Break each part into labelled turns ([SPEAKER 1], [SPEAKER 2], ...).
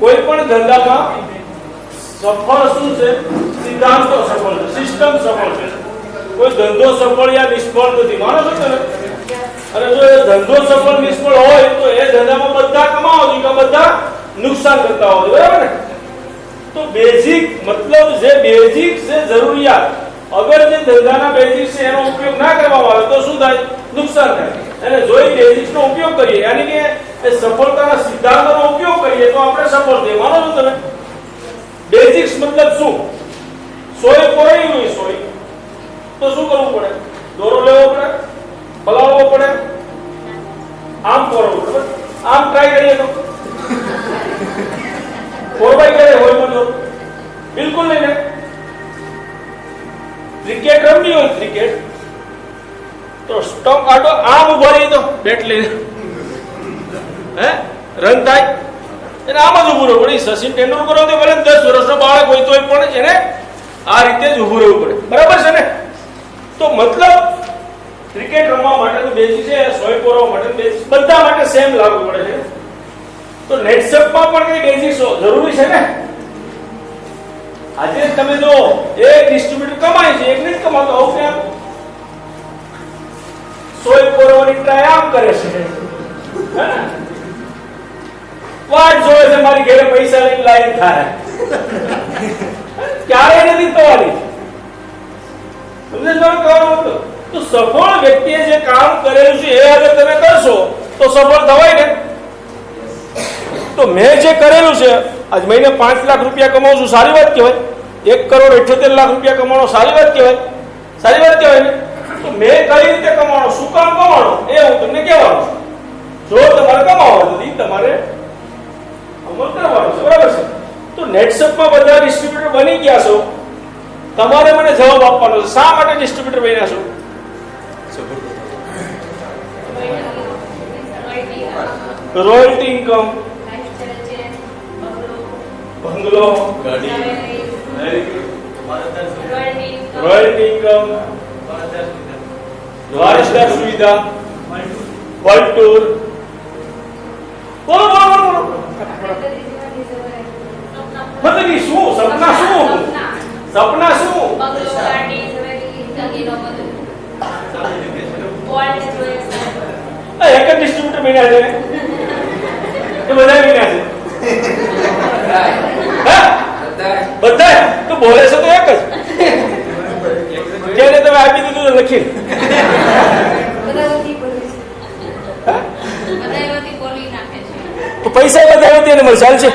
[SPEAKER 1] કોઈ પણ ધંધામાં સફળ શું છે? સિદ્ધાંતો સફળ છે, સિસ્ટમ સફળ છે. કોઈ ધંધો સફળ યા નિષ્ફળ નથી. માનો છો તમે? અને જો એ ધંધો સફળ નિષ્ફળ હોય તો એ ધંધામાં બધા કમાવો જોઈએ કે બધા નુકસાન કરતા હોય, બરાબર ને? તો બેઝિક મતલબ જે બેઝિક છે જરૂરિયાત, અગર જે ધંધાના બેઝિક છે એનો ઉપયોગ ના કરવામાં આવે તો શું થાય? નુકસાન થાય. અને જો એ બેઝિક્સનો ઉપયોગ કરીએ, યાની કે એ સફળતાના સિદ્ધાંતોનો ઉપયોગ કરીએ તો આપણે સફળ થઈએ. માનો છો તમે? બેઝિક્સ મતલબ શું? સોય પોરાઈ હોય સોય તો શું કરવું પડે? દોરો લેવો પડે, ફલાવવો પડે, આમ પોરવું પડે. આમ ટ્રાય કરીએ તો પોરવાઈ કરે હોય તો બિલકુલ નહીં ને. ક્રિકેટ રમવી હોય ક્રિકેટ તો સ્ટમ્પ આટો આમ ઉભો રહી તો બેટ લઈને રન થાય એને આમ જ ઉભું રહેવું પડે. સચિન તેંડુલકર તો ભલે 10 વર્ષનો બાળક હોય તોય પણ એને આ રીતે જ ઉભું રહેવું પડે, બરાબર છે ને? તો મતલબ ક્રિકેટ રમવા માટેનું બેઝિક છે, સોય પોરવા માટેનું બેઝિક બધા માટે સેમ લાગુ પડે છે. તો નેટસપમાં પણ કઈ બેઝિક્સ જરૂરી છે ને? આજે તમે જો એક ડિસ્ટ્રીબ્યુટર કમાય છે, એક નહીં કમાતો, આવું કેમ? સોય પોરવાની ટ્રાય આમ કરે છે, વાટ જોવે છે મારી ઘરે પૈસા લઈને લાઈન થાય, ક્યારે નથી થવાની. તમને જો કહેવાનો હતો તો સફળ વ્યક્તિએ જે કામ કરેલું છે એ અગર તમે કરશો તો સફળ થવાય ને? તો મેં જે કરેલું છે, આજ મહિને 5 લાખ રૂપિયા કમાઉં છું, સારી વાત કહેવાય. 1,78,00,000 રૂપિયા કમાણો સારી વાત કહેવાય, સારી વાત કહેવાય ને? તો મેં કઈ રીતે કમાણો, શું કામ કમાણો એ હું તમને કહેવાનું છું. જો તમારે કમાવો નથી તમારે અમલ કરવાનો છે, બરાબર છે? તો નેટસપમાં બધા ડિસ્ટ્રીબ્યુટર બની ગયા છો, તમારે મને જવાબ આપવાનો છે. શા માટે ડિસ્ટ્રીબ્યુટર બન્યા છો? રોયલ્ટી ઇન્કમ, બંગલો, ગાડી, રોયલ્ટી ઇન્કમ, વારસદાર સુવિધા, વર્લ્ડ ટૂર. બોલો બોલો બોલો. મતલબ શું સપના? શું સપના? શું એક જ ડિસ્ટ્રીબ્યુટર બન્યા છે કે બધા બન્યા છે? બધા તો બોલે છે તો એક જ. જેને તમે આપી દીધું લખી તો પૈસા બધા તેને મળે, ચાલશે?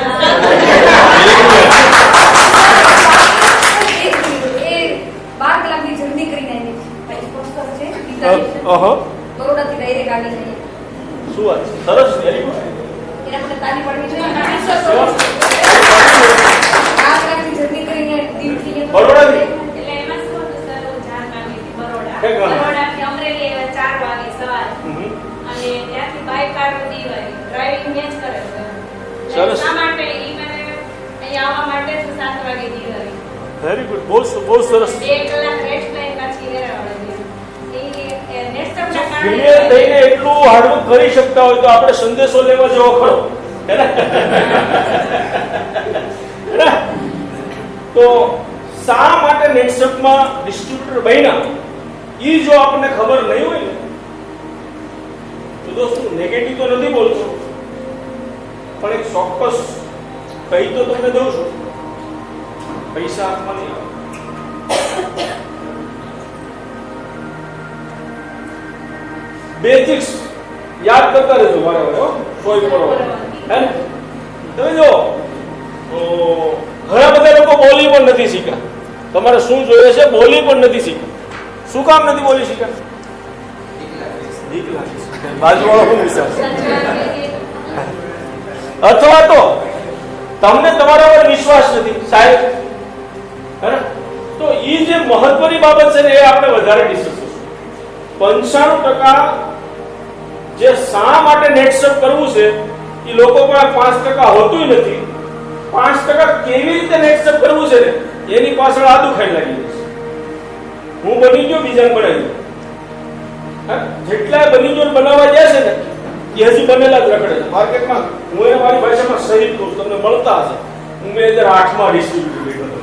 [SPEAKER 1] શું વાત છે? સરસ, વેરી ગુડ. બરોડાથી વેરી ગુડ, બહુ સરસ. ક્લિયર થઈને એટલું હાર્ડવર્ક કરી શકતા હોય તો આપણે સંદેશો લેવા જેવો ખરો. તો શા માટે નેટસપમાં ડિસ્ટ્રીબ્યુટર બન્યા એ જો આપણને ખબર નહીં હોય ને તો દોસ્તો નેગેટિવ તો નથી બોલતો, પણ એક ચોક્કસ કહી તો તમને દઉં છું, પૈસા હાથમાં નહીં આવે. બેઝિક્સ યાદ કરતા રહેજો વારે વારે. સોય બરોબર હે ને? તમે જો ઘણા બધા લોકો બોલી પણ નથી શીખ્યા. તમારે શું જોઈએ છે? બોલી પણ નથી શીખ્યા. શું કામ નથી બોલી શીખ્યા? બીક લાગે છે. બાજુવાળો શું વિચારશે? અથવા તો તમને તમારા પર વિશ્વાસ નથી, સાહેબ. તો એ જે મહત્વની બાબત છે ને એ આપણે વધારે ડિસ્કસ કરીશું. 95% જે શા માટે નેટસપ કરવું છે એ લોકો પાસે 5% હોતું નથી. 5% કેવી રીતે નેટસપ કરવું છે ને એની પાછળ આદુ ખાઈ લાગી છે. હું બની ગયો, બીજાને બનાવી દો. જેટલા બની ગયો બનાવવા જાય છે ને એ હજી બનેલા જ રખડે છે માર્કેટમાં. હું એ મારી ભાષામાં શહીદ કહું છું, તમને મળતા હશે. હું 2008માં ડિસ્ટ્રીબ્યુટર બેઠો હતો,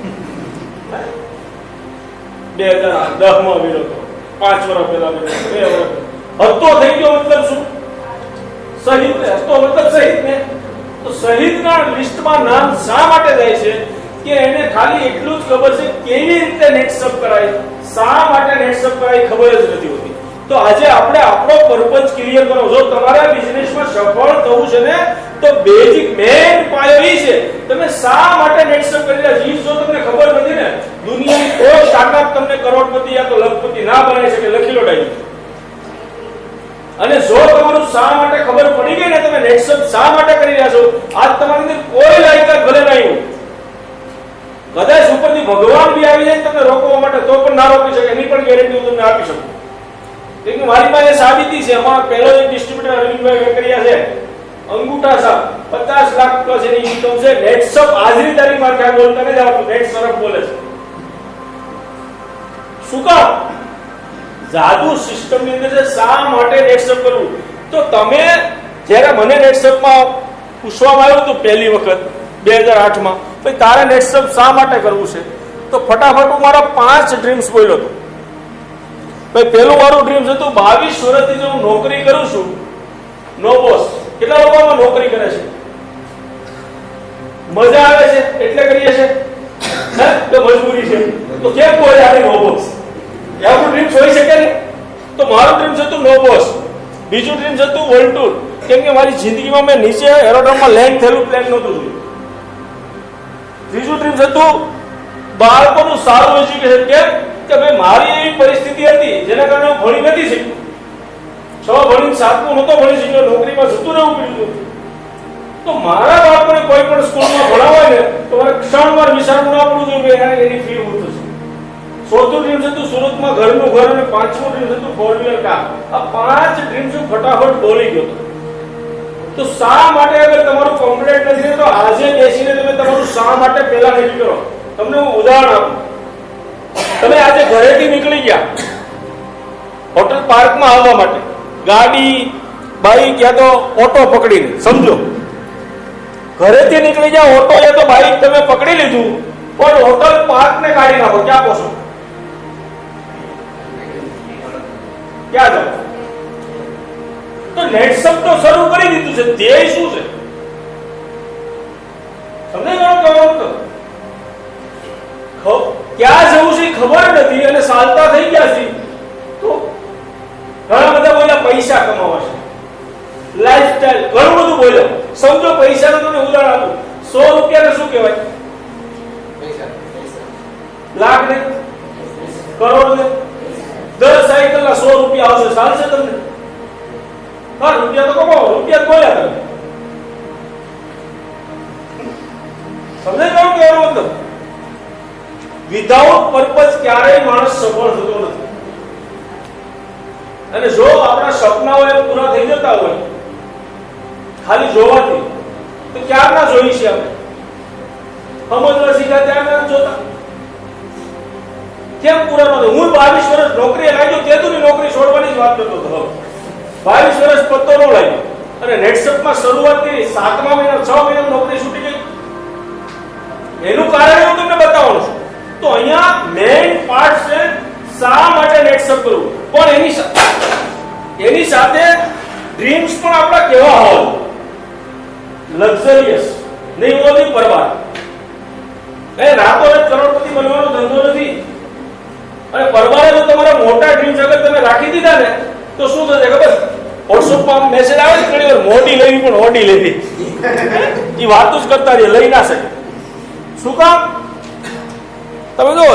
[SPEAKER 1] 2010માં બેઠો હતો, 5 વર્ષ પહેલા બેઠો હતો, 2 વર્ષ હતો થઈ ગયો. મતલબ શું? શહીદ ને હતો મતલબ શહીદ ને. તો શહીદના લિસ્ટમાં નામ શા માટે જાય છે કે એને ખાલી એટલું જ ખબર છે કેવી રીતે નેટસપ કરાય, શા માટે નેટસપ કરાય ખબર જ નથી હોતી. તો આજે આપણે આપણો પર્પઝ ક્લિયર કરો. જો તમારા બિઝનેસમાં સફળ થવું છે ને તો બેઝિક મેઇન પાયો એ છે તમે શા માટે નેટસપ કરી રહ્યા છો. જો તમને ખબર નથી ને દુનિયાની કોઈ સ્ટાર્ટઅપ તમને કરોડપતિ યા તો લખપતિ ના બનાવી શકે. લખી લો ડાયરી. અને જો તમારું શા માટે ખબર પડી ગઈ ને તમે નેટસપ શા માટે કરી રહ્યા છો, આજ તમારી અંદર કોઈ લાયકાત ભલે નહીં હોય, કદાચ ઉપરથી ભગવાન બી આવી જાય તમને રોકવા માટે તો પણ ના રોકી શકે. એની પણ ગેરંટી હું તમને આપી શકું. કે મારી પાસે સાબિતી છે. અમારો પહેલો એક ડિસ્ટ્રીબ્યુટર અરવિંદભાઈ વેકરિયા છે, અંગૂઠા સાહેબ 50 લાખ પ્લસ એની ઇન્કમ છે. નેટસપ આજની તારીખમાં ક્યાં બોલતા નથી આવતું, નેટ સરફ બોલે છે. શું કામ? જાદુ સિસ્ટમ ની અંદર છે. શા માટે નેટસપ કરવું? તો તમે જ્યારે મને નેટસપમાં પૂછવામાં આવ્યું હતું પહેલી વખત 2008માં, ભાઈ તારે નેટસપ શા માટે કરવું છે, તો ફટાફટ હું મારા 5 ડ્રીમ્સ બોલ્યો હતો. ભાઈ પહેલું મારું ડ્રીમ્સ હતું 22 વર્ષથી જો હું નોકરી કરું છું, નો બોસ. કેટલા લોકોમાં નોકરી કરે છે, મજા આવે છે એટલે કરીએ છે, તો મજબૂરી છે, તો કેમ બોલે આને નો બોસ? એવું ડ્રીમ્સ હોઈ શકે ને? તો મારું ડ્રીમ્સ હતું નો બોસ. બીજું ડ્રીમ્સ હતું વર્લ્ડ ટૂર, કેમ કે મારી જિંદગીમાં મેં નીચે એરોડ્રોમમાં લેન્ડ થયેલું પ્લેન નહોતું જોયું. ત્રીજું ડ્રીમ્સ હતું બાળકોનું સારું એજ્યુકેશન. કેમ કે ભાઈ મારી એવી પરિસ્થિતિ હતી જેના કારણે હું ભણી નથી શક્યો. 6 ભણીને 7મું નહોતો ભણી શક્યો, નોકરીમાં જતું રહેવું પડ્યું. તો મારા બાળકોને કોઈ પણ સ્કૂલમાં ભણાવાય ને તો મારે ક્ષણવાર વિચારવું ના પડવું જોઈએ એની ફી હું થશે. 4થું ડ્રીમ્સ હતું સુરતમાં ઘરનું ઘર, અને 5મું ડ્રીમ્સ હતું 4-વ્હીલર કાર. આ 5 ડ્રીમ્સ હું ફટાફટ બોલી ગયો હતો. તો શા માટે અગર તમારું કમ્પ્લીટ નથી તો આજે બેસીને તમે તમારું શા માટે પહેલા નક્કી કરો. તમને હું ઉદાહરણ આપું. તમે આજે ઘરેથી નીકળી ગયા હોટલ પાર્કમાં આવવા માટે, ગાડી બાઈક યા તો ઓટો પકડીને, સમજો ઘરેથી નીકળી ગયા ઓટો યા તો બાઈક તમે પકડી લીધું, પણ હોટલ પાર્ક ને કાઢી નાખો, ક્યાં પહોંચો? ક્યાં જાઓ? તો નેટસપ તો શરૂ કરી દીધું છે, ધ્યેય શું છે તમને ક્યાં જવું છે ખબર નથી અને ચાલતા થઈ ગયા છે. તો ઘણા બધા બોલ્યા પૈસા કમાવા છે, લાઈફસ્ટાઈલ, ઘણું બધું બોલ્યો. સમજો પૈસાનું તમને ઉદાહરણ આપું. 100 રૂપિયાને શું કહેવાય? લાખ ને કરોડ ને. 10 સાયકલના 100 રૂપિયા આવશે, ચાલશે તમને? હા, રૂપિયા તો કમાવો, રૂપિયા બોલ્યા તમે. સમજાય ગયું કે એનો મતલબ? વિધાઉટ પર્પઝ ક્યારેય માણસ સફળ થતો નથી. અને જો આપણા સપનાઓ એ પૂરા થઈ જતા હોય ખાલી જોવાથી, તો ક્યારના જોઈ છે આપણે? સમજવા શીખ્યા ત્યારના જોતા. કેમ પૂરા ન? હું 22 વર્ષ નોકરીએ લાગ્યો, તેની નોકરી છોડવાની જ વાત કરતો હતો. 22 વર્ષ પત્તો ન લાગ્યો અને નેટસપમાં શરૂઆત કરી. 7મા મહિના 6 મહિના નોકરી છૂટી ગઈ. એનું કારણ હું તમને બતાવવાનું છું. તો અહીંયા મેઇન પાર્ટ છે શા માટે નેટસપ કરવું. પણ એની સાથે ડ્રીમ્સ પણ આપણા કેવા હોવા, લક્ઝરિયસ નહીં હોતી, પરવાર. રાતોરાત કરોડપતિ બનવાનો ધંધો નથી. અને પરવારે જો તમારા મોટા ડ્રીમ્સ અગર તમે રાખી દીધા ને તો શું થશે ખબર? વોટ્સએપમાં મેસેજ આવે છે ઘણી વાર, મોટી લેવી પણ ઓડી લેવી. એ વાતો જ કરતા રહીએ, લઈ ના શકે. શું કામ? તમે જો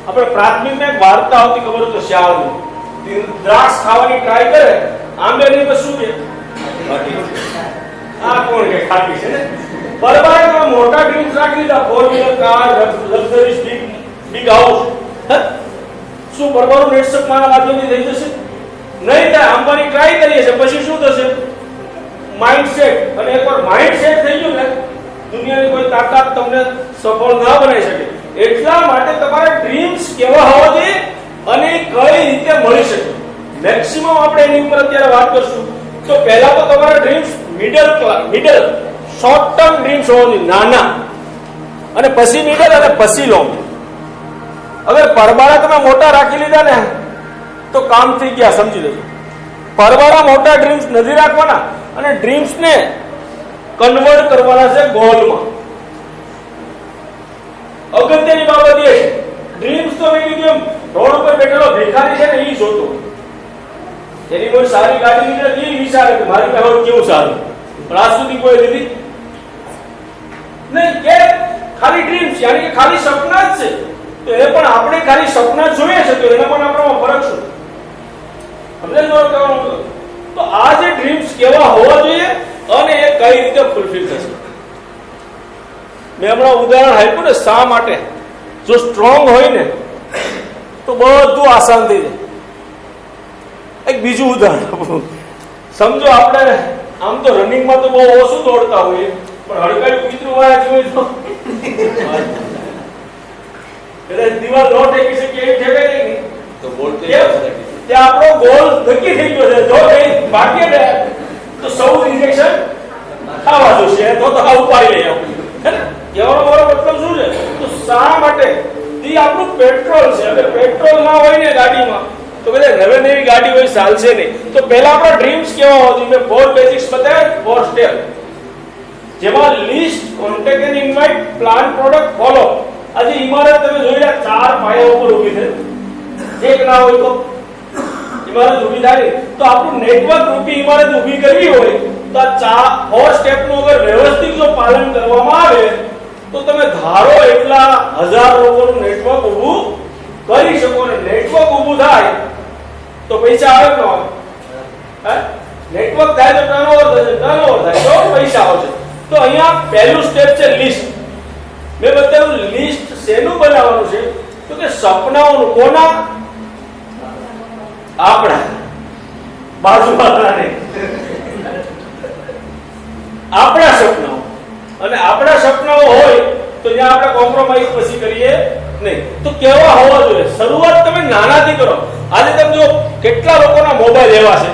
[SPEAKER 1] આપણે પ્રાથમિકમાં એક વાર્તા આવતી ખબર તો શ્યાવની. દ્રાક્ષ ખાવાની ટ્રાય કરે, આંબેની પર શું કે આ કોણ કે ખાટી છે ને. પરવારે તમે મોટા ડ્રીમ્સ રાખી દીધા, 4-વ્હીલર કાર, લક્ઝરીઝ બિગ હાઉસ. શું પરવારું નેટસપ મારા માધ્યમથી થઈ જશે? નહીં થાય. આંબાની ટ્રાય કરીએ છે, પછી શું થશે? માઇન્ડસેટ. અને એકવાર માઇન્ડસેટ થઈ ગયું ને દુનિયાની કોઈ તાકાત તમને સફળ ના બનાવી શકે. એટલા માટે તમારા ડ્રીમ્સ કેવા હોવા જોઈએ અને કઈ રીતે મળી શકે. મેક્સિમમ આપણે એની ઉપર અત્યારે વાત કરશું તો પહેલા તો તમારા dreams middle short term dreams હોવા જોઈએ, નાના, અને પછી મિડલ અને પછી લોંગ. હવે પરબાળા તમે મોટા રાખી લીધા ને તો કામ થઈ ગયા, સમજી લેજો. પરબાળા મોટા ડ્રીમ્સ નથી રાખવાના અને ડ્રીમ્સને કન્વર્ટ કરવાના છે ગોલમાં. અગત્યની બાબત એ છે, ડ્રીમ્સ તો મેં કીધું રોડ ઉપર બેઠેલો ભિખારી છે ને એ જોતો, એની કોઈ સારી ગાડી લીધે એ વિચારે કે મારી પાસે કેવું સારું, પણ આજ સુધી કોઈ લીધી નહીં. કે ખાલી ડ્રીમ્સ યાની કે ખાલી સપના જ છે. તો એ પણ આપણે ખાલી સપના જોઈએ છે તો એના પણ આપણામાં ફરક શું? તો આ જે ડ્રીમ્સ કેવા હોવા જોઈએ અને એ કઈ રીતે ફૂલફિલ થશે. મેં હમણાં ઉદાહરણ આપ્યું ને શા માટે. જો સ્ટ્રોંગ હોય ને તો બધું આસાન થઈ જાય. એક બીજું ઉદાહરણ આપું. સમજો આપણે આમ તો રનિંગમાં તો બહુ ઓછું દોડતા હોઈએ, પણ હડકાયું કૂતરું વાળા જોઈએ તો કદાચ દિવાલ ન ટેકી શકીએ એવી ઠેકાય નહીં તો બોલતો ત્યાં આપણો ગોલ નક્કી થઈ ગયો છે. જો કઈ ભાગ્ય ને તો સૌ ઇન્જેક્શન ખાવા જોશે, તો આ ઉપાડી લઈએ આપણે. કહેવાનો મારો મતલબ શું છે? તો શા માટે ઈ આપણું પેટ્રોલ છે. અને પેટ્રોલ ના હોય ને ગાડીમાં તો બધા નવી નવી ગાડી હોય ચાલશે નહીં. તો પહેલા આપણા ડ્રીમ્સ કેવા હોવા જોઈએ? મેં 4 બેઝિક્સ બતાવ્યા, 4 સ્ટેપ, જેમાં list, contact and invite, plan, product, follow. આજે ઇમારત તમે જોઈ રહ્યા 4 પાયા ઉપર ઊભી છે. એક ના હોય તો ઇમારત ઊભી થાય. તો આપણું નેટવર્ક રૂપી ઇમારત ઊભી કરવી હોય તો આ 4 સ્ટેપ નું અગર વ્યવસ્થિત જો પાલન કરવામાં આવે તો તમે ધારો એટલા હજાર લોકોનું નેટવર્ક ઊભું કરી શકો. અને નેટવર્ક ઊભું થાય તો પૈસા આવે કે ન આવે? નેટવર્ક થાય તો ટર્નઓવર થશે, ટર્નઓવર થાય તો પૈસા આવશે. તો અહીંયા પહેલું સ્ટેપ છે લિસ્ટ. મેં બતાવ્યું લિસ્ટ શેનું બનાવવાનું છે? તો કે સપનાઓનું. કોના? આપણા બાજુવાળા નહીં, આપણા સપનાઓ. અને આપણા સપનાઓ હોય તો જ્યાં આપણે કોમ્પ્રોમાઇઝ પછી કરીએ નહીં. તો કેવા હોવા જોઈએ? શરૂઆત તમે નાનાથી કરો. આજે તમે જો કેટલા લોકોના મોબાઈલ એવા છે,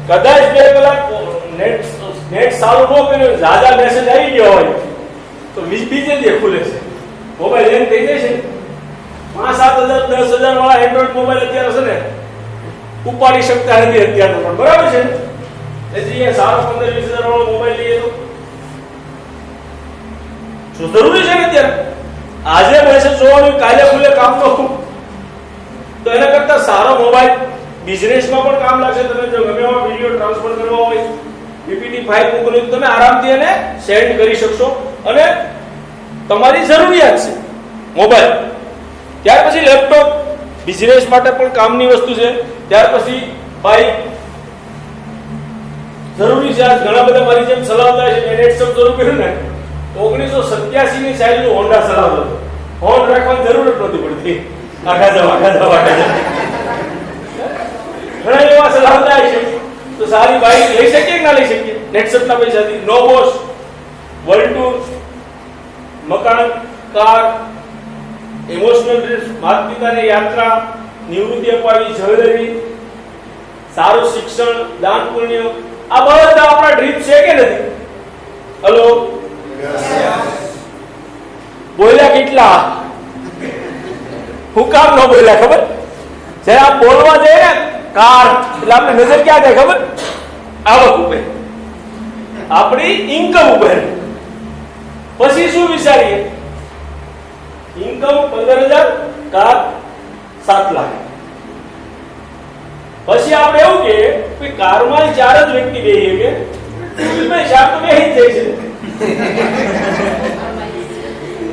[SPEAKER 1] કદાચ 2 કલાક નેટ સારું ન કર્યું, ઝાઝા મેસેજ આવી ગયો હોય તો બીજે દે ખુલે છે, મોબાઈલ હેંગ થઈ જાય છે. 5-7 હજાર 10 હજાર વાળા એન્ડ્રોઈડ મોબાઈલ અત્યારે છે ને ઉપાડી શકતા નથી અત્યારે પણ, બરાબર છે? એટલે એ સારો 15-20 હજાર વાળો મોબાઈલ લઈએ તો શું જરૂરી છે ને અત્યારે? આજે મેસેજ જોવાનું, કાલે ખુલે કામ તો એના કરતા સારો મોબાઈલ બિઝનેસમાં પણ કામ લાગશે. તમે જો ગમે એવા વિડીયો ટ્રાન્સફર કરવા હોય, પીપીટી ફાઇલ મોકલવી તો તમે આરામથી એને સેન્ડ કરી શકશો. અને તમારી જરૂરિયાત છે મોબાઈલ. ત્યાર પછી લેપટોપ બિઝનેસ માટે પણ કામની વસ્તુ છે. ત્યાર પછી બાઇક જરૂરી છે. આજ ઘણા બધા મારી જેમ ચલાવતા છે. મેં નેટ શબ્દ શરૂ કર્યું ને 1987 ની સાઈઝનું હોન્ડા ચલાવતો હતો. હોર્ન રાખવાની જરૂર જ નહોતી પડતી. આગા જાવ. ઘણા એવા ચલાવતા છે તો સારી બાઇક લઈ શકીએ કે ના લઈ શકીએ નેટસપના પૈસાથી? નો બોસ, વર્લ્ડ ટૂર, મકાન, કાર, ઇમોશનલ ડ્રીમ્સ, માતા પિતાને યાત્રા, નિવૃત્તિ અપાવી, જ્વેલરી, સારું શિક્ષણ, દાન પુણ્ય, આ બધા આપણા ડ્રીમ છે કે નથી? હલો, બોલ્યા કેટલા? હું કામ ન બોલ્યા ખબર? જયારે આપ બોલવા જઈએ ને કાર એટલે આપણી નજર ક્યાં જાય ખબર? આવક ઉપર, આપણી ઇન્કમ ઉપર. પછી શું વિચારીએ? Income 15,000, car 7 lakh. પછી આપણે એવું કે કારમાં 4 જ વ્યક્તિ બેહીએ કે ટૂલમાં 4 તો બેહી જ જાય છે.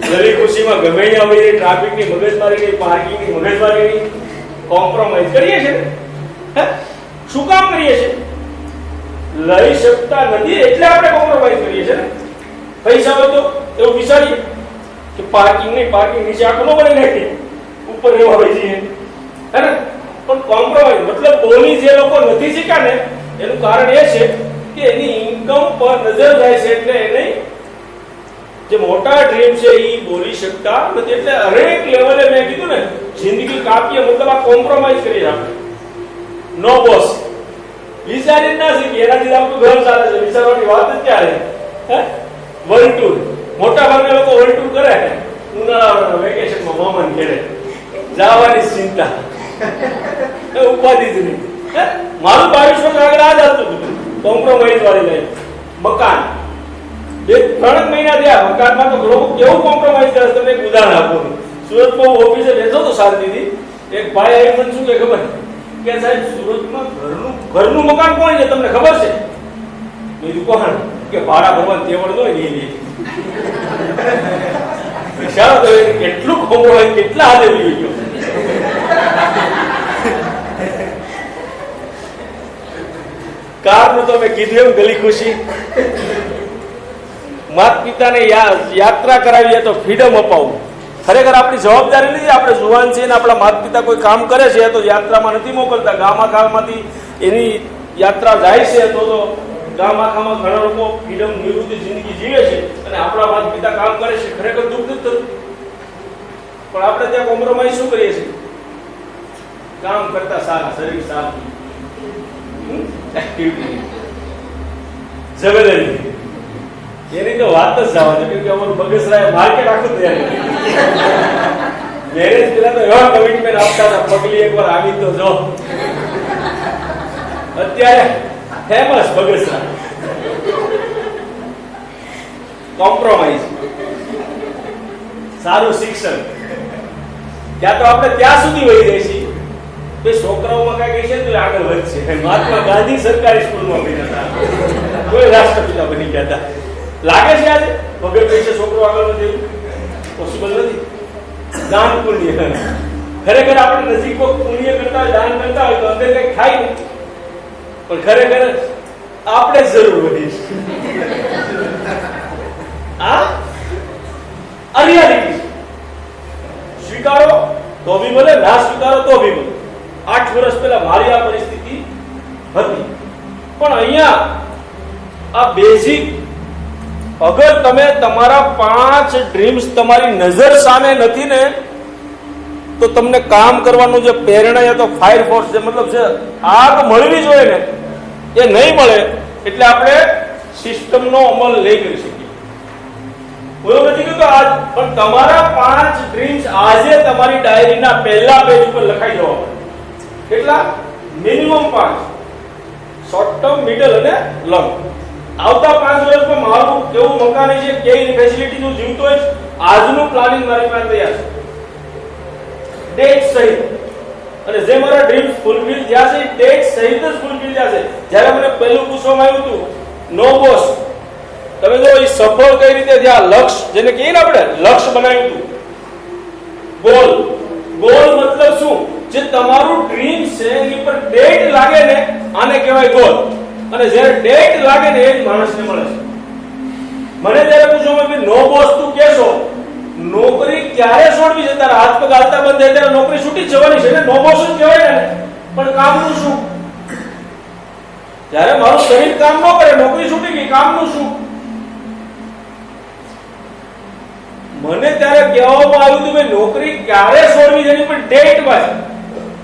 [SPEAKER 1] દરેક ખુશીમાં ગમે ત્યાં હોય ટ્રાફિકની મગજમારીની, પાર્કિંગની મગજમારીની કોમ્પ્રોમાઇઝ કરીએ છીએ. શું કામ કરીએ છીએ? લઈ શકતા નથી એટલે આપણે કોમ્પ્રોમાઇઝ કરીએ છીએ. પૈસા હોય તો એવું વિચારીએ કે પાર્કિંગ નહીં, પાર્કિંગ નીચે આખું ન બની નાખીએ, ઉપર રહેવા હોય છે, હે ને? પણ કોમ્પ્રોમાઇઝ મતલબ બોલી જે લોકો નથી શીખ્યા ને એનું કારણ એ છે કે એની ઇન્કમ પર નજર જાય છે. એટલે એને જે મોટા ડ્રીમ છે એ બોલી શકતા નથી. એટલે હરેક લેવલે મેં કીધું ને જિંદગી કાપીએ મતલબ આ કોમ્પ્રોમાઇઝ કરીએ આપણે. નો બોસ, વિચારી ના શીખી, એનાથી આપણું ઘર ચાલે છે. વિચારવાની વાત જ ક્યારે? વર્લ્ડ ટૂર, મોટા ભાગના લોકો વર્લ્ડ ટૂર કરે ઉનાળાના વેકેશનમાં મામાને ઘેરે, જવાની ચિંતા, ઉપાધિ જ નહીં. મારું 22 વર્ષ આગળ આ જ હતું, કોમ્પ્રોમાઇઝ વાળી લાઈફ. મકાન 2-3 મહિના થયા, મકાનમાં તો લોકો કેવું કોમ્પ્રોમાઇઝ કરે. તમને એક ઉદાહરણ આપું. સુરતમાં હું ઓફિસે બેઠો તો શાંતિથી, એક ભાઈ આવી મને શું કે ખબર કે સાહેબ સુરતમાં ઘરનું મકાન કોણ છે તમને ખબર છે? મેં કીધું કોણ? કે ભાડા ભરવાનું તેવડ હોય ને એ વિચારો તો કેટલું ખોબો હોય, કેટલા હાથે ઉડી ગયો. કારનું તો મેં કીધું એમ ગલી ખુશી. માતા પિતાને યાત્રા કરાવીએ તો ફ્રીડમ અપાવવું ખરેખર આપણી જવાબદારી નથી. આપણે જુવાન છીએ ને આપણા માતા પિતા કોઈ કામ કરે છે તો યાત્રામાં નથી મોકલતા. ગામમાંથી એની યાત્રા જાય છે તો ગામ આખામાં ઘણા લોકો ફ્રીડમ નિવૃત્તિ જિંદગી જીવે છે અને આપણા માતા પિતા કામ કરે છે. ખરેખર દુઃખ નથી થતું, પણ આપણે ત્યાં કોમ્પ્રોમાઇઝ શું કરીએ છીએ? કામ કરતા સારા, શરીર સારું, એક્ટિવિટી, જવેલરી, એની તો વાત જ જવા દે. કેમ કે અમારું બગસરાએ માર્કેટ આખું તૈયાર કર્યું. મેરેજ પેલા તો એવા કમિટમેન્ટ આપતા હતા, પગલી એકવાર આવી તો જો. અત્યારે ફેમસ બગસરા. કોમ્પ્રોમાઇઝ, સારું શિક્ષણ, ત્યાં તો આપણે ત્યાં સુધી વહી જાય છીએ કે છોકરાઓમાં કઈ કઈ છે તો આગળ વધશે. મહાત્મા ગાંધી સરકારી સ્કૂલમાં ભણ્યા હતા, કોઈ રાષ્ટ્રપિતા બની ગયા હતા. લાગે છે આજે વગર પૈસે છોકરો આગળ વધે એવું પોસિબલ નથી. દાન પુણ્ય, ખરેખર આપણે નજીક પુણ્ય કરતા હોય, દાન કરતા હોય તો અંદર કઈ થાય નહીં, પણ ખરેખર આપણે જરૂર વધી છે. આ અરિયાલિટી સ્વીકારો તો બી મળે, ના સ્વીકારો તો બી મળે. 8 વર્ષ પહેલા મારી આ પરિસ્થિતિ હતી, પણ અહીંયા આ બેઝિક, અગર તમે તમારા 5 ડ્રીમ્સ તમારી નજર સામે નથી ને તો તમને કામ કરવાનું જે પ્રેરણા યા તો ફાયર ફોર્સ છે, મતલબ છે આગ મળવી જોઈએ ને, એ નહીં મળે. એટલે આપણે સિસ્ટમનો અમલ નહીં કરી શકીએ. હું નથી કહેતો આજ, પણ તમારા 5 ડ્રીમ્સ આજે તમારી ડાયરીના પહેલા પેજ ઉપર લખાઈ જવા પડે. કેટલા? મિનિમમ 5, શોર્ટ ટર્મ, મિડલ અને લોંગ. આવતા 5 વર્ષમાં મારું કેવું મકાન છે, કેવી ફેસિલિટી હું જીવતો હોય, આજનું પ્લાનિંગ મારી પાસે તૈયાર છે, ડેટ સહિત. અને જે મારા ડ્રીમ્સ ફૂલફિલ થયા છે ડેટ સહિત જ ફૂલફિલ થયા છે. જ્યારે મને પહેલું પૂછવામાં આવ્યું હતું નો બોસ, તમે જો એ સફળ કઈ રીતે થયા, લક્ષ્ય જેને કહીએ ને આપણે લક્ષ્ય બનાવ્યું હતું, ગોલ. ગોલ મતલબ શું? જે તમારું ડ્રીમ છે એની પર ડેટ લાગે ને આને કહેવાય ગોલ. અને જ્યારે ડેટ લાગે ને એ જ માણસને મળે છે. મને જ્યારે પૂછવામાં નો બોસ તું કેશો નોકરી ક્યારે છોડવી છે, તારા હાથ પગ હાલતા બંધ થાય ત્યારે નોકરી છૂટી જવાની છે ને, નો બોસ જ કહેવાય ને. પણ કામનું શું? જ્યારે મારું શરીર કામ ન કરે, નોકરી છૂટી ગઈ, કામનું શું? મને ત્યારે કહેવામાં આવ્યું હતું કે નોકરી ક્યારે છોડવી છે એની પણ ડેટ માં.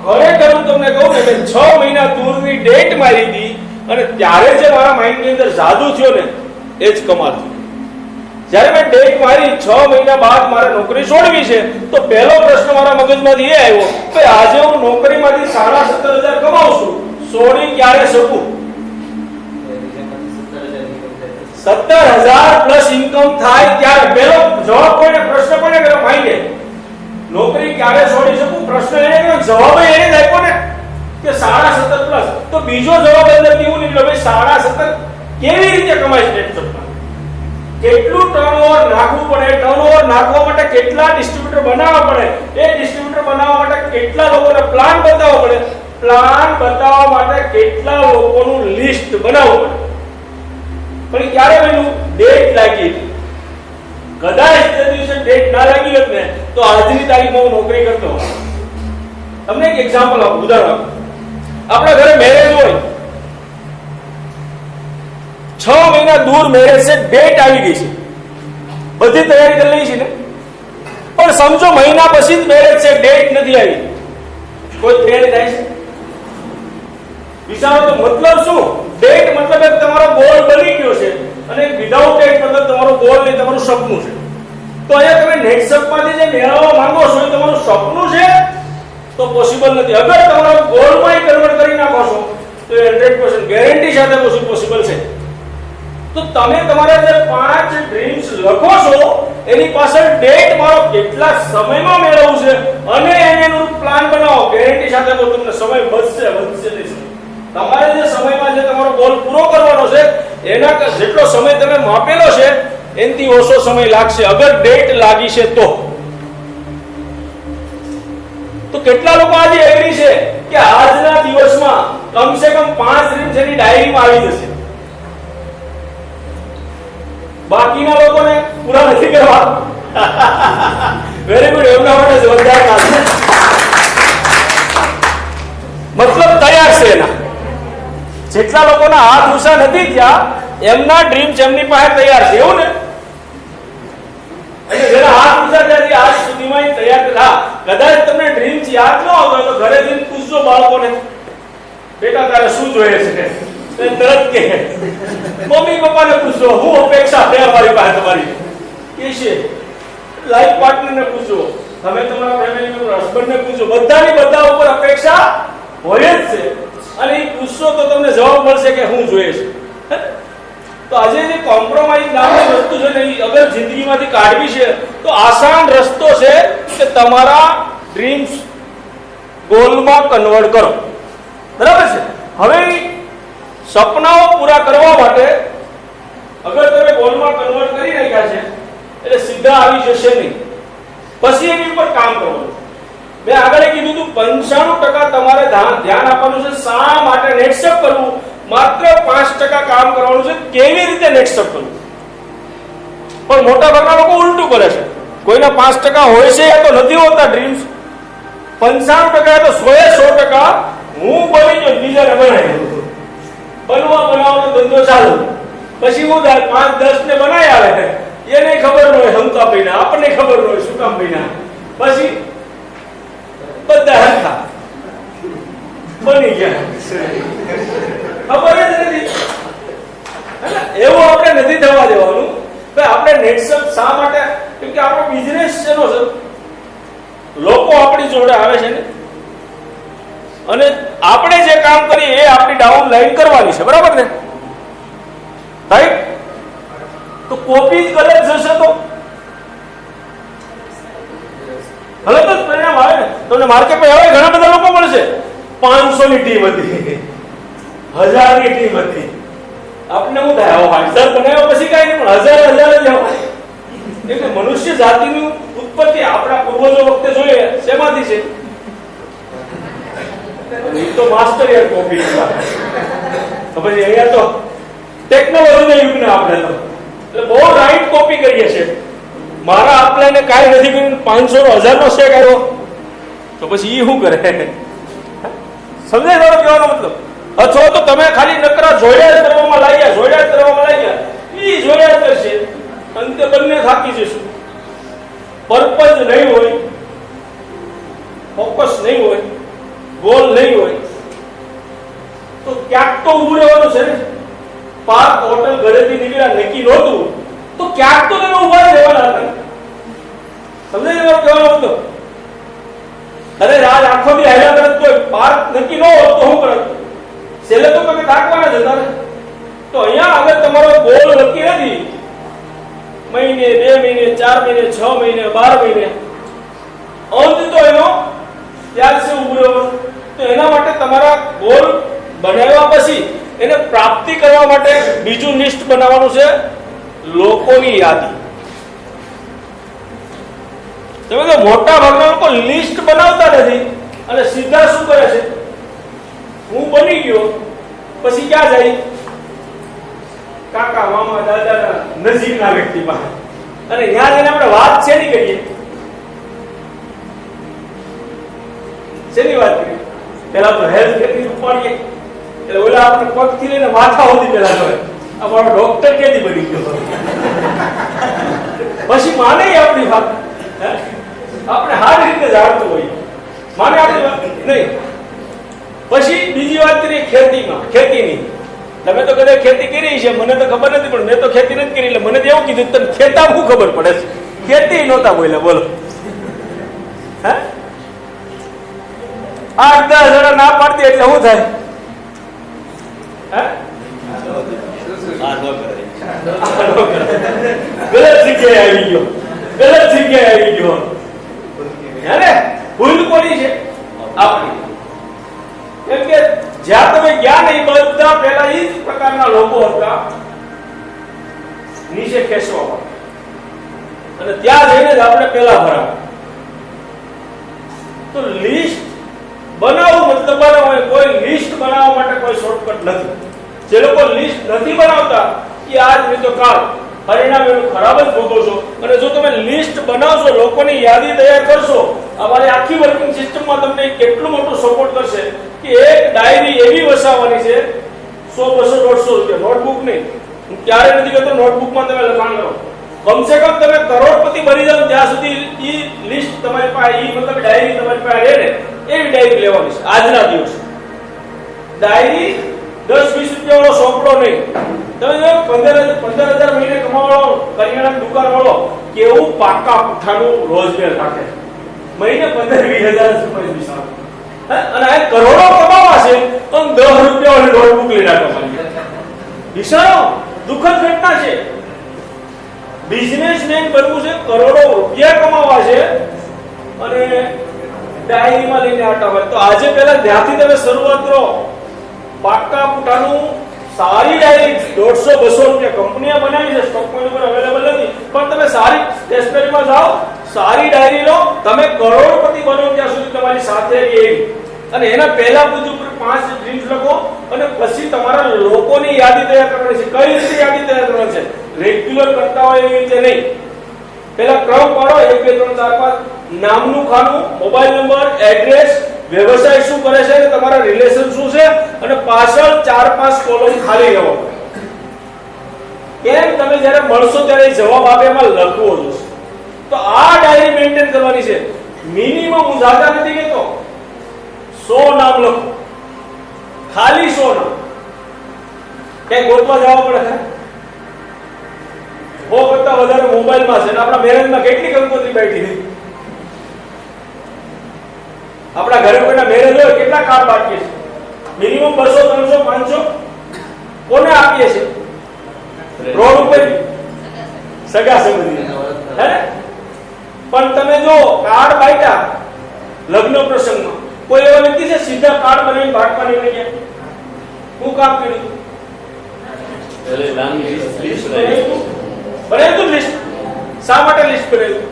[SPEAKER 1] ખરેખર હું તમને કહું ને, મેં 6 મહિના દૂરની ડેટ મારી હતી અને ત્યારે જે મારા માઇન્ડની અંદર જાદુ થયો ને એ જ કમાલ થયો. જ્યારે મેં ડેટ મારી 6 મહિના બાદ મારે નોકરી છોડવી છે તો પહેલો પ્રશ્ન મારા મગજમાંથી એ આવ્યો કે આજે હું નોકરીમાંથી 17,500 કમાઉં છું, છોડી ક્યારે શકું? 17,000 પ્લસ ઇન્કમ થાય ત્યારે પહેલો જવાબ કોઈને, પ્રશ્ન કોને કર્યો? માઇન્ડે. નોકરી ક્યારે છોડી શકું પ્રશ્ન એને કર્યો, જવાબ એને જ આપ્યો ને કે 17,500 પ્લસ. તો બીજો જવાબ અંદર કેવું નીકળ્યો? ભાઈ 17,500 કેવી રીતે કમાય છે? કેટલું ટર્નઓવર નાખવું પડે, ટર્નઓવર નાખવા માટે કેટલા ડિસ્ટ્રીબ્યુટર બનાવવા પડે, એ ડિસ્ટ્રીબ્યુટર બનાવવા માટે કેટલા લોકોને પ્લાન બતાવવો પડે, પ્લાન બતાવવા માટે કેટલા લોકોનું લિસ્ટ બનાવવું પડે. પણ ક્યારે બન્યું? ડેટ લાગી. કદાચ તે દિવસે ડેટ ના લાગી હોત ને તો આજની તારીખમાં હું નોકરી કરતો. તમને એક એક્ઝામ્પલ આપું, ઉદાહરણ આપું. આપણા ઘરે મેરેજ હોય, 6 મહિના દૂર મેરેજ છે, ડેટ આવી ગઈ છે, બધી તૈયારી કરી લઈ છે ને, પણ સમજો મહિના પછી જ મેરેજ છે, ડેટ નથી આવી, કોઈ તૈયારી થાય છે? વિચારો તો મતલબ શું? ડેટ મતલબ એક તમારો ગોલ બની ગયો છે અને વિધાઉટ ડેટ મતલબ તમારો ગોલ નહીં, તમારું સપનું છે. તો અહીંયા તમે નેટસપમાંથી જે મેળવવા માંગો છો એ તમારું સપનું છે તો પોસિબલ નથી. અગર તમારો ગોલમાં કન્વર્ટ કરી નાખો છો તો 100% ગેરંટી સાથે પોસિબલ છે. તો તમે તમારા જે 5 ડ્રીમ્સ લખો છો એની પાછળ ડેટ મારો કેટલા સમયમાં મેળવવું છે અને એનું પ્લાન બનાવો. ગેરંટી સાથે તો તમને સમય વધશે નહીં. તમારે જે સમયમાં જે તમારો ગોલ પૂરો કરવાનો છે એના જેટલો સમય તમે માપેલો છે એનાથી ઓછો સમય લાગશે અગર ડેટ લાગી છે તો. તો કેટલા લોકો આજે એગ્રી છે કે આજના દિવસમાં કમસે કમ 5 ડ્રીમ્સ એની ડાયરીમાં આવી જશે? બાકીના લોકોને પૂરા નથી કરવા. વેરી ગુડ, એમના માટે જોરદાર તાળી. મતલબ તૈયાર છે એના. જેટલા લોકોના હાથ ઊંચા નથી થયા એમના ડ્રીમ્સ એમની પાસે તૈયાર છે, એવું ને? અને જેના હાથ ઊંચા થયા છે આજ સુધીમાં તૈયાર થયા. કદાચ તમને ડ્રીમ્સ યાદ ન આવતો તો ઘરે જઈને પૂછજો બાળકોને, બેટા તારે શું જોઈએ છે? તરત કે મમ્મી પપ્પાને પૂછો, હું અપેક્ષા છે અમારી પાસે તમારી કે છે. લાઈફ પાર્ટનરને પૂછો, તમે તમારા ફેમિલી મેમ્બર હસબન્ડને પૂછો, બધાની બધા ઉપર અપેક્ષા હોય જ છે. અને એ પૂછશો તો તમને જવાબ મળશે કે હું જોઈએ છે. તો આજે જે કોમ્પ્રોમાઇઝ નામની વસ્તુ છે ને એ અગર જિંદગીમાંથી કાઢવી છે તો આસાન રસ્તો છે કે તમારા ડ્રીમ્સ ગોલમાં કન્વર્ટ કરો. બરાબર છે? હવે સપનાઓ પૂરા કરવા માટે અગર તમે ગોલમાં કન્વર્ટ કરી રહ્યા છે એટલે સીધા આવી જશે નહીં, પછી એની ઉપર કામ કરવાનું. મેં આગળ કીધું હતું 95% તમારે ધ્યાન આપવાનું છે શા માટે નેટસપ કરવું, માત્ર 5% કામ કરવાનું છે કેવી રીતે નેટસપ કરવું. પણ મોટા ભાગના લોકો ઉલટું કરે છે. કોઈના 5% હોય છે તો નથી હોતા ડ્રીમ્સ. 95% તો 100% હું બની ગયો બીજાને બનાવી બનાવવાનો ધંધો ચાલુ. પછી હું 5-10 ને બનાવી આવે, એને ખબર ન હોય હમકા પૈના, આપણને ખબર ન હોય શું કામ પૈના. પછી બધા હરખા બની ગયા, ખબર જ નથી. એવું આપણે નથી થવા દેવાનું. આપણે નેટસપ શા માટે? કેમ કે આપણો બિઝનેસ શેનો છે? લોકો આપણી જોડે આવે છે ને, અને આપણે જે કામ કરીએ એ આપણી ડાઉન લાઈન કરવાની છે. બરાબર ને? રાઈટ? તો કોપી જ ગલત જશે તો ગલત જ પરિણામ આવે ને. તમને માર્કેટમાં હવે ઘણા બધા લોકો મળશે, 500 ની ટીમ હતી, 1000 ની ટીમ હતી. આપણે શું થાય? વાટ્સઅપ બનાવ્યા પછી કઈ નહીં, પણ 1000 જ આવવાય. એટલે મનુષ્ય જાતિની ઉત્પત્તિ આપણા પૂર્વજો વખતે જોઈએ શેમાંથી છે? તો માસ્ટર યાર કોપી. તો પછી અહીંયા તો ટેકનોલોજીના યુગના આપણે તો એટલે બહુ રાઈટ કોપી કરીએ છીએ. મારા આપલાને કાંઈ નથી કર્યું, 500 નો 1000 નો શેક આવ્યો તો પછી એ શું કરે? સમજાય તમારો કહેવાનો મતલબ? અથવા તો તમે ખાલી નકરા જોડ્યા કરવામાં લાગ્યા, એ જોડ્યા કરશે, અંતે બંને થાકી જશું. પર્પઝ નહીં હોય, ફોકસ નહીં હોય, ગોલ નહીં હોય તો ક્યાંક તો ઉભું રહેવાનું છે ને. પાર્ક હોટલ ઘરેથી નીકળ્યા નક્કી નહોતું તો ક્યાંક તો તમે ઉભા રહેવાના હતા. સમજાય તમારો કહેવાનો મતલબ? અરે રાજ આખો દી હાલ્યા કરત તો પાર્ક નક્કી ન હોત તો શું કરત? છેલ્લે તો તમે થાકવાના જ હતા ને. તો અહીંયા અગર તમારો ગોલ નક્કી નથી, મહિને 2 મહિને 4 મહિને 6 મહિને 12 મહિને, અંત તો એનો ત્યાર છે ઉભું રહેવાનું. તો એના માટે તમારા ગોલ બનાવ્યા પછી એને પ્રાપ્તિ કરવા માટે બીજું લિસ્ટ બનાવવાનું છે, લોકોની યાદી. તમે તો મોટા ભાગના લોકો લિસ્ટ બનાવતા નથી અને સીધા શું કરે છે? હું બની ગયો પછી ક્યાં જાય? કાકા મામા દાદા નજીકના વ્યક્તિ પાસે. અને ત્યાં જઈને આપણે વાત શેની કરીએ? શેની વાત કરીએ? પેલા તો હેલ્થ કેરની ઉપાડીએ, એટલે ઓલા આપણે પગથી લઈને માથા સુધી પેલા કરે અમારો ડોક્ટર કેદી બની ગયો. પછી માને આપણી વાત, આપણે સારી રીતે જાણતું હોય, માને આપણી વાત નહીં. પછી બીજી વાત કરીએ ખેતીમાં, ખેતીની. તમે તો કદાચ ખેતી કરી છે, મને તો ખબર નથી, પણ મેં તો ખેતી નથી કરી, એટલે મને તો એવું કીધું તને ખેતા શું ખબર પડે છે, ખેતી નહોતા બોલ્યા. બોલો, હે 8-10 જણા ના પાડતી એટલે શું થાય? ગલત જગ્યાએ આવી ગયો, ગલત જગ્યાએ આવી ગયો. હે, ભૂલ કોની છે? આપણી. કેમ કે જ્યાં તમે ગયા નહીં, બધા પેલા એ જ પ્રકારના લોકો હતા, નીચે ખેંચવા અને ત્યાં જઈને જ આપણે પેલા ભરાવ. તો લિસ્ટ બનાવવું મતલબ હોય, કોઈ લિસ્ટ બનાવવા માટે કોઈ શોર્ટકટ નથી. જે લોકો લિસ્ટ નથી બનાવતા એ આજ નહીં તો કાલ પરિણામ એનું ખરાબ જ ભોગવશો. અને જો તમે લિસ્ટ બનાવશો, લોકોની યાદી તૈયાર કરશો, અમારી આખી વર્કિંગ સિસ્ટમમાં તમને કેટલું મોટું સપોર્ટ કરશે કે એક ડાયરી એવી વસાવવાની છે 100, 200, 150 રૂપિયા. નોટબુક નહીં, હું ક્યારે નથી કહેતો નોટબુકમાં તમે લખાણ કરો. કમસે કમ તમે કરોડપતિ બની જાવ ત્યાં સુધી ઈ લિસ્ટ તમારી પાસે, ઈ મતલબ ડાયરી તમારી પાસે રહે ને, એવી ડાયરી લેવાની છે આજના દિવસે. ડાયરી 10-20 રૂપિયા વાળો સોંપડો નહીં. તમે જો 15,000 મહિને કમાવાળો કરિયાણાની દુકાન વાળો કેવું પાકા પુઠાનું રોજમેર રાખે, મહિને 15-20,000 રૂપિયા. અને આ કરોડો કમાવા છે તો 10 રૂપિયા વાળી નોટબુક લઈ રાખવા. વિચારો, દુઃખદ ઘટના છે. બિઝનેસમેન બનવું છે, કરોડો રૂપિયા કમાવા છે અને ડાયરીમાં લઈને આટા હોય. તો આજે પહેલા ત્યાંથી તમે શરૂઆત કરો. પાકા પુઠાનું સારી ડાયરી 150-200 રૂપિયા કંપનીએ બનાવી છે, સ્ટોક માર્કેટ પર અવેલેબલ નથી, પણ તમે સારી સ્ટેશનરીમાં જાઓ, સારી ડાયરી લો, તમે કરોડપતિ બનો ત્યાં સુધી તમારી સાથે એવી. અને એના પહેલા પૂજ ઉપર 5 ડ્રીમ્સ લખો અને પછી તમારા લોકોની યાદી તૈયાર કરવાની છે. કઈ રીતે યાદી તૈયાર કરવાની છે? રેગ્યુલર કરતા હોય એવી રીતે નહીં. પહેલા ક્રમ પાડો, 1 2 3 4 5, નામનું ખાનું, મોબાઈલ નંબર, એડ્રેસ, વ્યવસાય શું કરે છે, તમારા રિલેશન શું છે, અને પાછળ 4-5 કોલમ ખાલી રહો. કેમ? તમે જ્યારે મળશો ત્યારે જવાબ આપે એમાં લખવો જોશે. તો આ ડાયરી મેન્ટેન કરવાની છે. મિનિમમ હું જાજા નથી કહેતો, 100 નામ લખો, ખાલી 100 નામ. ક્યાંય ગોતવા જવા પડે છે? 100 કરતા વધારે મોબાઈલમાં છે. આપણા મેરેજમાં કેટલી કંકોત્રી બેઠી છે? આપણા ઘરે કોઈના મેરેજ હોય કેટલા કાર્ડ બાકી છે? મિનિમમ 200, 300, 500 કોને આપીએ છે? રોડ ઉપર સગા સંબંધી, હે? પણ તમે જો કાર્ડ બાંટ્યા લગ્ન પ્રસંગમાં, કોઈ એવા વ્યક્તિ છે સીધા કાર્ડ બનાવીને ભાગમાં નીકળી ગયા? હું કામ કર્યું બનાવ્યું લિસ્ટ. શા માટે લિસ્ટ બનાવ્યું?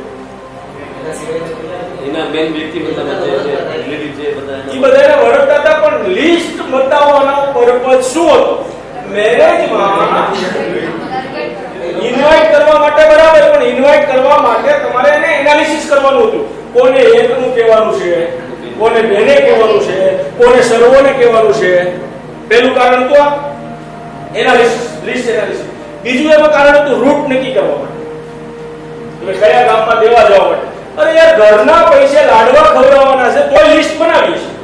[SPEAKER 2] એના મેન વ્યક્તિ બધા રિલેટિવ છે, બધા
[SPEAKER 1] ઈ બધાને વળગતા હતા, પણ લિસ્ટ બતાવવાનો પર્પઝ શું હતો? મેરેજમાં ઇન્વાઇટ કરવા માટે, બરાબર, પણ ઇન્વાઇટ કરવા માટે તમારે એને એનાલિસિસ કરવાનું હતું. કોને એકનું કહેવાનું છે, કોને બેને કહેવાનું છે, કોને સર્વોને કહેવાનું છે. પહેલું કારણ તો એનાલિસિસ, લિસ્ટ એનાલિસિસ. બીજું એમાં કારણ હતું રૂટ નક્કી કરવા માટે, તમે કયા ગામમાં દેવા જવા માટે. અરે યાર, ઘરના પૈસે લાડવા ખવડાવવાના છે તો લિસ્ટ બનાવીએ છીએ.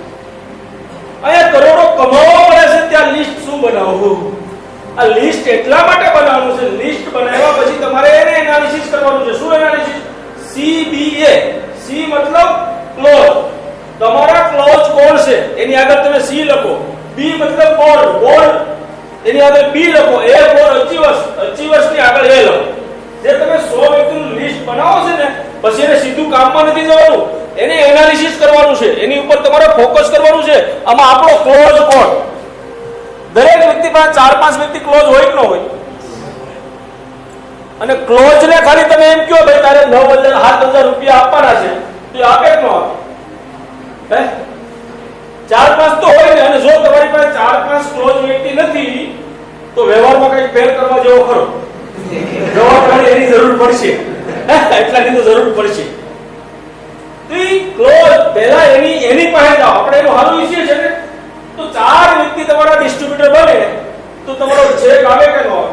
[SPEAKER 1] અહીંયા કરોડો કમાવા પડે છે ત્યાં લિસ્ટ શું બનાવવું? આ લિસ્ટ એટલા માટે બનાવવાનું છે. લિસ્ટ બનાવ્યા પછી તમારે એને એનાલિસિસ કરવાનું છે. શું એનાલિસિસ? CBA. C મતલબ ક્લોઝ. તમારા ક્લોઝ કોણ છે એની આગળ તમે C લખો. B મતલબ બોલ્ડ. બોલ્ડ એની આગળ B લખો. A four achievers. અચીવર્સ ની આગળ A લખો. જે તમે 100 વ્યક્તિનું લિસ્ટ બનાવો છે ને, પછી એને સીધું કામમાં નથી જવાનું, એને એનાલિસિસ કરવાનું છે, એની ઉપર તમારે ફોકસ કરવાનું છે. આમાં આપણો ક્લોઝ કોણ? દરેક વ્યક્તિ પાસે 4-5 વ્યક્તિ ક્લોઝ હોય કે ન હોય? અને ક્લોઝ ને ખાલી તમે એમ કહો ભાઈ તારે 9,000-7,000 રૂપિયા આપવાના છે, તો આપે કે ન આપે? 4-5 તો હોય ને. અને જો તમારી પાસે 4-5 ક્લોઝ વ્યક્તિ નથી તો વ્યવહારમાં કઈ ફેર કરવા જેવો ખરો? જવાબદારી એની જરૂર પડશે, એટલાની તો જરૂર પડશે. તો ઈ ક્લોઝ પહેલા એની પાસે જાઓ. આપણે એનું હાલું ઈચ્છીએ છે ને, તો 4 વ્યક્તિ તમારા ડિસ્ટ્રીબ્યુટર બને તો તમારો ચેક આવે કે ન આવે?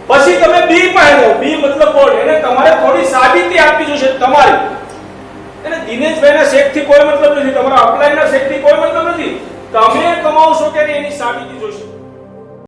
[SPEAKER 1] પછી તમે બી પાસે જાઓ. બી મતલબ કોણ? એને તમારે થોડી સાબિતી આપવી જોશે તમારી. એને દિનેશભાઈના શેકથી કોઈ મતલબ નથી, તમારા અપ્લાયના શેકથી કોઈ મતલબ નથી. તમે કમાવશો કે નહીં એની સાબિતી જોઈશે.